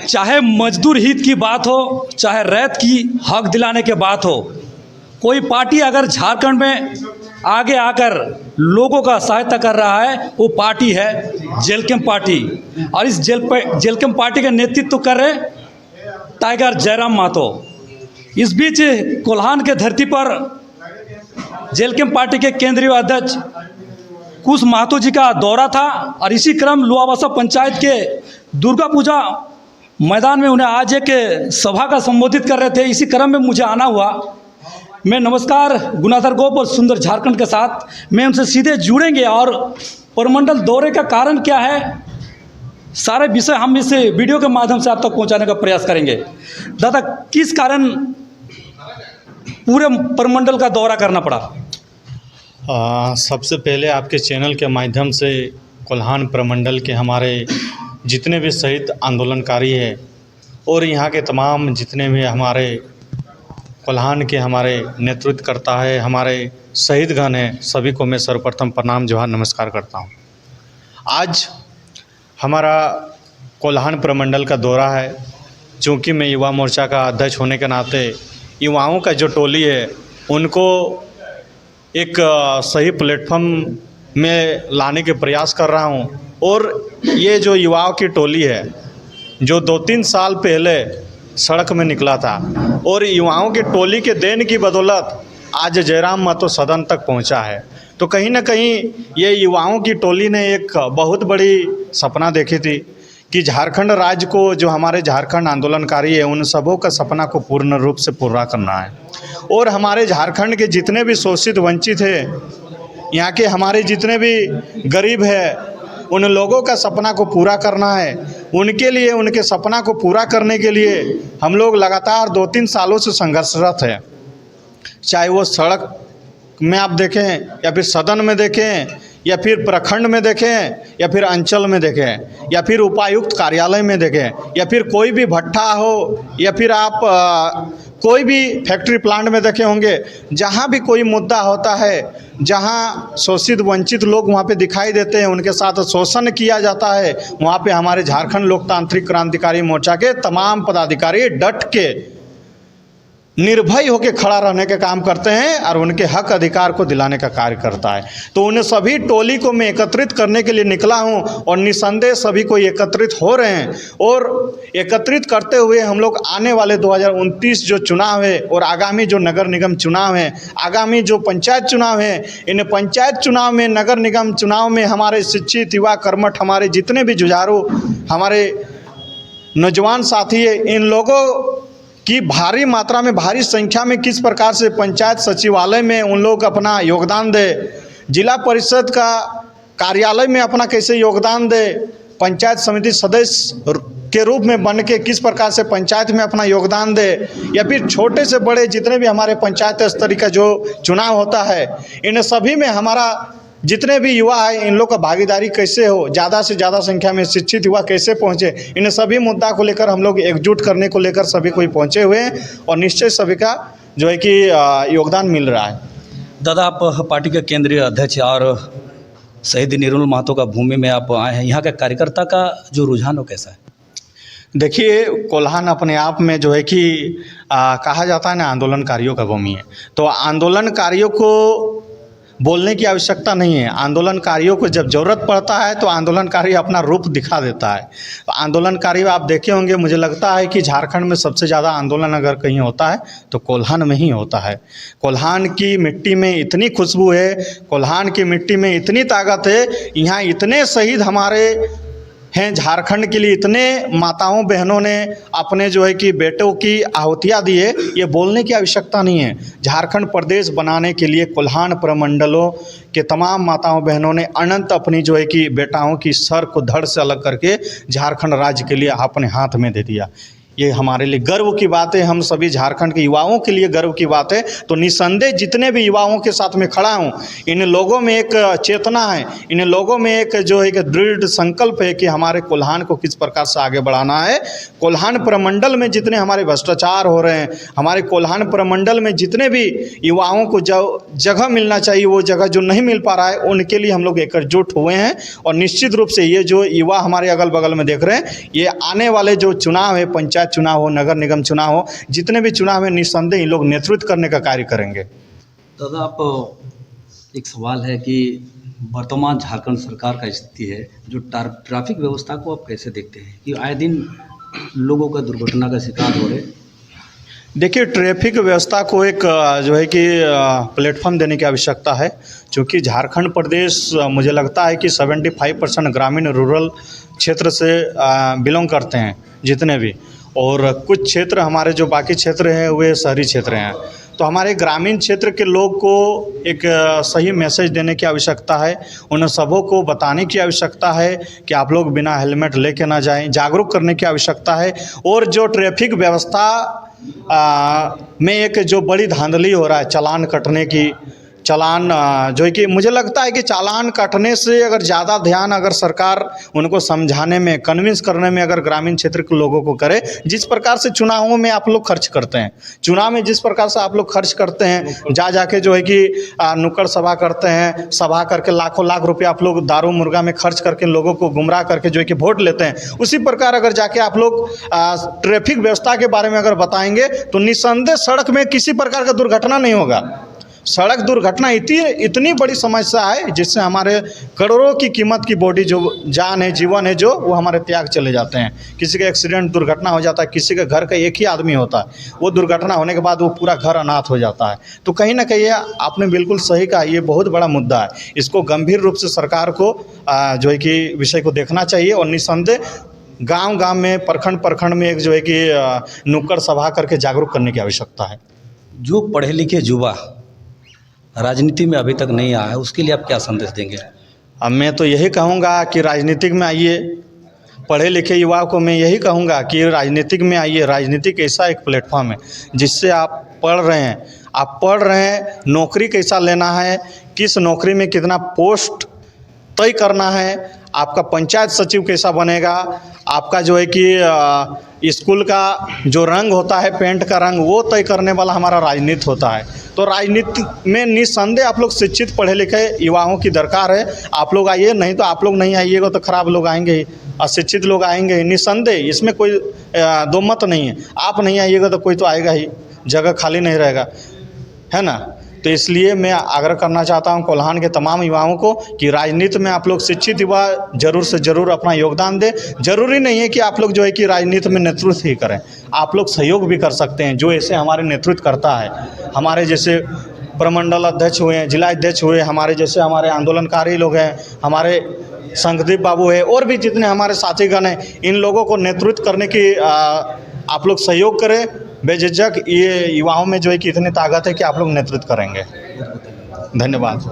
चाहे मजदूर हित की बात हो, चाहे रैत की हक दिलाने के बात हो, कोई पार्टी अगर झारखंड में आगे आकर लोगों का सहायता कर रहा है वो पार्टी है जेलकेम पार्टी। और इस जेलकेम पार्टी का नेतृत्व कर रहे टाइगर जयराम महतो। इस बीच कोल्हान के धरती पर जेलकेम पार्टी के केंद्रीय अध्यक्ष कुश महतो जी का दौरा था और इसी क्रम लुआवासा पंचायत के दुर्गा पूजा मैदान में उन्हें आज एक सभा का संबोधित कर रहे थे। इसी क्रम में मुझे आना हुआ। मैं नमस्कार गुनाधर गोप और सुंदर झारखंड के साथ मैं उनसे सीधे जुड़ेंगे और परमंडल दौरे का कारण क्या है, सारे विषय हम इस वीडियो के माध्यम से आप तक पहुंचाने का प्रयास करेंगे। दादा, किस कारण पूरे परमंडल का दौरा करना पड़ा? सबसे पहले आपके चैनल के माध्यम से कोल्हान प्रमंडल के हमारे जितने भी शहीद आंदोलनकारी हैं और यहाँ के तमाम जितने भी हमारे कोल्हान के हमारे नेतृत्व करता है, हमारे शहीदगण हैं, सभी को मैं सर्वप्रथम प्रणाम जोहार नमस्कार करता हूँ। आज हमारा कोल्हान प्रमंडल का दौरा है। चूँकि मैं युवा मोर्चा का अध्यक्ष होने के नाते युवाओं का जो टोली है उनको एक सही प्लेटफॉर्म में लाने के प्रयास कर रहा हूँ। और ये जो युवाओं की टोली है जो 2-3 साल पहले सड़क में निकला था और युवाओं की टोली के देन की बदौलत आज जयराम महतो सदन तक पहुंचा है। तो कहीं ना कहीं ये युवाओं की टोली ने एक बहुत बड़ी सपना देखी थी कि झारखंड राज्य को, जो हमारे झारखंड आंदोलनकारी है, उन सबों का सपना को पूर्ण रूप से पूरा करना है। और हमारे झारखंड के जितने भी शोषित वंचित हैं, यहाँ के हमारे जितने भी गरीब हैं, उन लोगों का सपना को पूरा करना है। उनके लिए, उनके सपना को पूरा करने के लिए हम लोग लगातार 2-3 सालों से संघर्षरत हैं। चाहे वो सड़क में आप देखें या फिर सदन में देखें या फिर प्रखंड में देखें या फिर अंचल में देखें या फिर उपायुक्त कार्यालय में देखें या फिर कोई भी भट्ठा हो या फिर आप कोई भी फैक्ट्री प्लांट में देखे होंगे, जहाँ भी कोई मुद्दा होता है, जहाँ शोषित वंचित लोग वहाँ पे दिखाई देते हैं, उनके साथ शोषण किया जाता है, वहाँ पे हमारे झारखंड लोकतांत्रिक क्रांतिकारी मोर्चा के तमाम पदाधिकारी डट के निर्भय होकर खड़ा रहने का काम करते हैं और उनके हक अधिकार को दिलाने का कार्य करता है। तो उन सभी टोली को मैं एकत्रित करने के लिए निकला हूं और निसंदेह सभी को एकत्रित हो रहे हैं। और एकत्रित करते हुए हम लोग आने वाले 2029 जो चुनाव है और आगामी जो नगर निगम चुनाव है, आगामी जो पंचायत चुनाव है, इन पंचायत चुनाव में, नगर निगम चुनाव में हमारे शिक्षित युवा कर्मठ, हमारे जितने भी जुझारू हमारे नौजवान साथी है, इन लोगों कि भारी मात्रा में, भारी संख्या में किस प्रकार से पंचायत सचिवालय में उन लोग अपना योगदान दे, जिला परिषद का कार्यालय में अपना कैसे योगदान दे, पंचायत समिति सदस्य के रूप में बन के किस प्रकार से पंचायत में अपना योगदान दे, या फिर छोटे से बड़े जितने भी हमारे पंचायत स्तर का जो चुनाव होता है, इन सभी में हमारा जितने भी युवा है, इन लोग का भागीदारी कैसे हो, ज़्यादा से ज़्यादा संख्या में शिक्षित युवा कैसे पहुँचे, इन सभी मुद्दा को लेकर हम लोग एकजुट करने को लेकर सभी कोई पहुँचे हुए हैं और निश्चय सभी का जो है कि योगदान मिल रहा है। दादा, आप पार्टी के केंद्रीय अध्यक्ष और शहीद निर्मल महतो का भूमि में आप आए हैं, यहाँ के कार्यकर्ता का जो रुझान हो कैसा है? देखिए, कोल्हान अपने आप में जो है कि कहा जाता है ना, आंदोलनकारियों का भूमि है। तो आंदोलनकारियों को बोलने की आवश्यकता नहीं है। आंदोलनकारियों को जब ज़रूरत पड़ता है तो आंदोलनकारी अपना रूप दिखा देता है। तो आंदोलनकारी आप देखे होंगे, मुझे लगता है कि झारखंड में सबसे ज़्यादा आंदोलन अगर कहीं होता है तो कोल्हान में ही होता है। कोल्हान की मिट्टी में इतनी खुशबू है, कोल्हान की मिट्टी में इतनी ताकत है, यहाँ इतने शहीद हमारे हैं झारखंड के लिए, इतने माताओं बहनों ने अपने जो है कि बेटों की आहुतियाँ दी है, ये बोलने की आवश्यकता नहीं है। झारखंड प्रदेश बनाने के लिए कोल्हान प्रमंडलों के तमाम माताओं बहनों ने अनंत अपनी जो है कि बेटाओं की सर को धड़ से अलग करके झारखंड राज्य के लिए अपने हाथ में दे दिया। ये हमारे लिए गर्व की बात है, हम सभी झारखंड के युवाओं के लिए गर्व की बात है। तो निस्संदेह जितने भी युवाओं के साथ में खड़ा हूँ, इन लोगों में एक चेतना है, इन लोगों में एक जो है एक दृढ़ संकल्प है कि हमारे कोल्हान को किस प्रकार से आगे बढ़ाना है। कोल्हान प्रमंडल में जितने हमारे भ्रष्टाचार हो रहे हैं, हमारे कोल्हान प्रमंडल में जितने भी युवाओं को जो जगह मिलना चाहिए वो जगह जो नहीं मिल पा रहा है, उनके लिए हम लोग एकजुट हुए हैं। और निश्चित रूप से ये जो युवा हमारे अगल बगल में देख रहे हैं, ये आने वाले जो चुनाव है, पंचायत चुनाव हो, नगर निगम चुनाव हो, जितने भी चुनाव है, निस्संदेह इन लोग नेतृत्व करने का कार्य करेंगे। दादा, आप एक सवाल है कि वर्तमान झारखंड सरकार का स्थिति है, जो ट्रैफिक व्यवस्था को आप कैसे देखते हैं कि आए दिन लोगों का दुर्घटना का शिकार हो रहे? देखिए, ट्रैफिक व्यवस्था को एक जो है कि प्लेटफॉर्म देने की आवश्यकता है, क्योंकि झारखंड प्रदेश मुझे लगता है कि 75% ग्रामीण रूरल क्षेत्र से बिलोंग करते हैं जितने भी, और कुछ क्षेत्र हमारे जो बाकी क्षेत्र हैं वे शहरी क्षेत्र हैं। तो हमारे ग्रामीण क्षेत्र के लोग को एक सही मैसेज देने की आवश्यकता है, उन सबों को बताने की आवश्यकता है कि आप लोग बिना हेलमेट लेके ना जाएं, जागरूक करने की आवश्यकता है। और जो ट्रैफिक व्यवस्था में एक जो बड़ी धांधली हो रहा है चालान कटने की, चालान जो है कि मुझे लगता है कि चालान काटने से अगर ज़्यादा ध्यान अगर सरकार उनको समझाने में, कन्विंस करने में अगर ग्रामीण क्षेत्र के लोगों को करे, जिस प्रकार से चुनावों में आप लोग खर्च करते हैं, चुनाव में जिस प्रकार से आप लोग खर्च करते हैं, जाके जो है कि नुक्कड़ सभा करते हैं, सभा करके लाखों लाख रुपया आप लोग दारू मुर्गा में खर्च करके लोगों को गुमराह करके जो है कि वोट लेते हैं, उसी प्रकार अगर जाके आप लोग ट्रैफिक व्यवस्था के बारे में अगर बताएंगे तो निस्संदेह सड़क में किसी प्रकार का दुर्घटना नहीं होगा। सड़क दुर्घटना इतनी बड़ी समस्या है जिससे हमारे करोड़ों की कीमत की बॉडी, जो जान है, जीवन है, जो वो हमारे त्याग चले जाते हैं। किसी का एक्सीडेंट दुर्घटना हो जाता है, किसी के घर का एक ही आदमी होता है, वो दुर्घटना होने के बाद वो पूरा घर अनाथ हो जाता है। तो कहीं ना कहीं आपने बिल्कुल सही कहा, ये बहुत बड़ा मुद्दा है। इसको गंभीर रूप से सरकार को जो है कि विषय को देखना चाहिए और निस्संदेह गाँव में, प्रखंड में एक जो है कि नुक्कड़ सभा करके जागरूक करने की आवश्यकता है। जो पढ़े लिखे युवा राजनीति में अभी तक नहीं आया है, उसके लिए आप क्या संदेश देंगे? अब मैं तो यही कहूँगा कि राजनीतिक में आइए, पढ़े लिखे युवाओं को मैं यही कहूँगा कि राजनीतिक में आइए। राजनीतिक ऐसा एक प्लेटफॉर्म है जिससे आप पढ़ रहे हैं, नौकरी कैसा लेना है, किस नौकरी में कितना पोस्ट तय करना है, आपका पंचायत सचिव कैसा बनेगा, आपका जो है कि स्कूल का जो रंग होता है, पेंट का रंग, वो तय करने वाला हमारा राजनीति होता है। तो राजनीति में निस्संदेह आप लोग शिक्षित पढ़े लिखे युवाओं की दरकार है। आप लोग आइए, नहीं तो आप लोग नहीं आइएगा तो खराब लोग आएंगे ही, अशिक्षित लोग आएंगे ही, निस्संदेह, इसमें कोई दो मत नहीं है। आप नहीं आइएगा तो कोई तो आएगा ही, जगह खाली नहीं रहेगा, है ना। तो इसलिए मैं आग्रह करना चाहता हूं कोल्हान के तमाम युवाओं को कि राजनीति में आप लोग शिक्षित युवा जरूर से ज़रूर अपना योगदान दें। जरूरी नहीं है कि आप लोग जो है कि राजनीति में नेतृत्व ही करें, आप लोग सहयोग भी कर सकते हैं। जो ऐसे हमारे नेतृत्व करता है, हमारे जैसे प्रमंडल अध्यक्ष हुए हैं, जिला अध्यक्ष हुए, हमारे जैसे हमारे आंदोलनकारी लोग हैं, हमारे संगदीप बाबू है, और भी जितने हमारे साथीगण हैं, इन लोगों को नेतृत्व करने की आप लोग सहयोग करें बेझिझक। ये युवाओं में जो है कि इतनी ताकत है कि आप लोग नेतृत्व करेंगे। धन्यवाद।